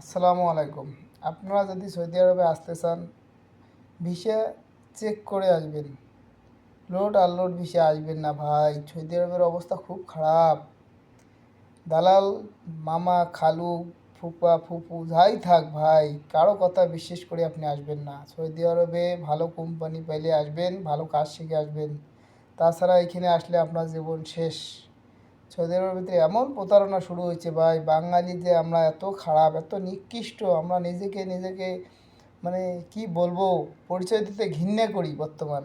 আসসালামু আলাইকুম। আপনারা যদি সৌদি আরবে আসতে চান, ভিসা চেক করে আসবেন। লোড আনলোড ভিসা আসবেন না ভাই। সৌদি আরবের অবস্থা খুব খারাপ। দালাল, মামা, খালু, ফুপা, ফুপু যাই থাক ভাই, কারো কথা বিশ্বাস করে আপনি আসবেন না। সৌদি আরবে ভালো কোম্পানি পাইলে আসবেন, ভালো কাজ শিখে আসবেন। তাছাড়া এখানে আসলে আপনার জীবন শেষ। সৌদি আরবের ভিতরে এমন প্রতারণা শুরু হয়েছে ভাই, বাঙালি যে আমরা এত খারাপ, এত নিকৃষ্ট, আমরা নিজেকে মানে কি বলবো, পরিচয় দিতে ঘৃণা করি বর্তমান।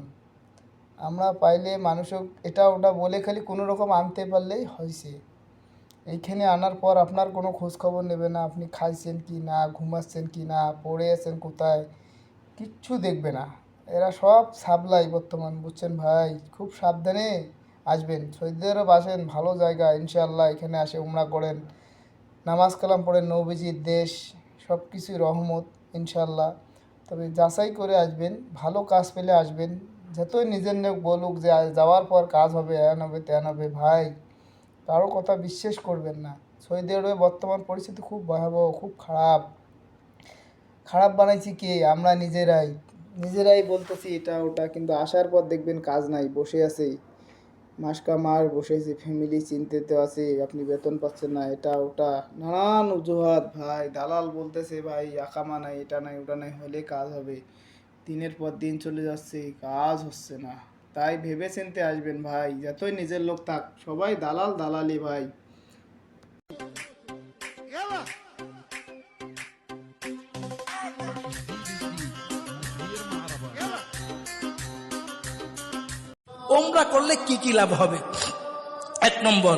আমরা পাইলে মানুষক এটা ওটা বলে খালি কোনো রকম আনতে পারলেই হয়েছে। এইখানে আনার পর আপনার কোনো খোঁজ খবর নেবে না, আপনি খাইছেন কি না, ঘুমাচ্ছেন কি না, পড়ে আছেন কোথায়, কিচ্ছু দেখবে না। এরা সব সাপ্লাই বর্তমান, বুঝছেন ভাই। খুব সাবধানে আসবেন। সৌদি আরব আসেন, ভালো জায়গা ইনশাআল্লাহ। এখানে আসে উমরা করেন, নামাজ কালাম পড়েন, নবীজির দেশ, সব কিছুই রহমত ইনশাআল্লাহ। তবে যাচাই করে আসবেন, ভালো কাজ পেলে আসবেন। যতই নিজের লোক বলুক যে যাওয়ার পর কাজ হবে, এন হবে তেন হবে, ভাই কারো কথা বিশ্বাস করবেন না। সৌদি আরবে বর্তমান পরিস্থিতি খুব ভয়াবহ, খুব খারাপ। খারাপ বানাইছি কে? আমরা নিজেরাই বলতেছি এটা ওটা, কিন্তু আসার পর দেখবেন কাজ নাই, বসে আছে। মাস কা মাস বসে আছে, ফ্যামিলি চিন্তিত আছে, আপনি বেতন পাচ্ছেন না, এটা ওটা নানান অজুহাত ভাই। দালাল বলতেছে ভাই আকামা নাই, এটা নাই ওটা নাই, হলে কাজ হবে। দিনের পর দিন চলে যাচ্ছে, কাজ হচ্ছে না। তাই ভেবে চিন্তে আসবেন ভাই, যতই নিজের লোক থাক, সবাই দালাল দালালি ভাই। ওমরা করলে কি কি লাভ হবে? 1 নম্বর,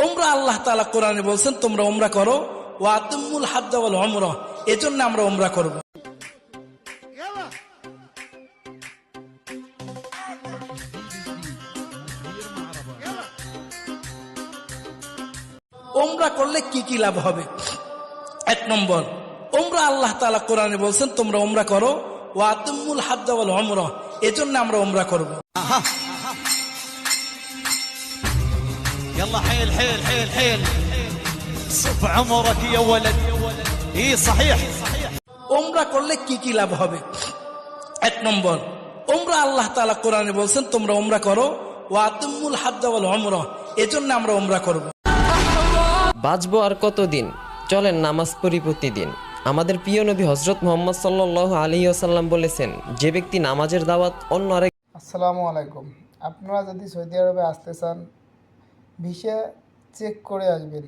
ওমরা আল্লাহ তাআলা কোরআনে বলছেন তোমরা ওমরা করো, ওয়া আতিমুল হাজ্জ ওয়াল উমরা, এজন্য আমরা ওমরা করব। ওমরা করলে কি কি লাভ হবে? 1 নম্বর, ওমরা আল্লাহ তাআলা কোরআনে বলছেন তোমরা ওমরা করো, ওয়া আতিমুল হাজ্জ ওয়াল উমরা, এজন্য আমরা ওমরা করব। يلا حيل حيل حيل حيل صف عمرك يا ولد. اي صحيح. ওমরা করলে কি কি লাভ হবে? 1 নম্বর, ওমরা আল্লাহ তাআলা কোরআনে বলছেন তোমরা ওমরা করো, ওয়া আতিমুল হাজ্জ ওয়াল উমরা, এজন্য আমরা ওমরা করব। বাঁচবো আর কতদিন, চলেন নামাজ পড়ি প্রতিদিন। আমাদের প্রিয় নবী হযরত মুহাম্মদ সাল্লাল্লাহু আলাইহি ওয়াসাল্লাম বলেছেন, যে ব্যক্তি নামাজের দাওয়াত অন্য আরেক। আসসালামু আলাইকুম। আপনারা যদি সৌদি আরবে আসতে চান, ভিসা চেক করে আসবেন।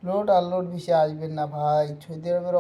লোড আনলোড ভিসা আসবেন না ভাই। সৌদি আরবের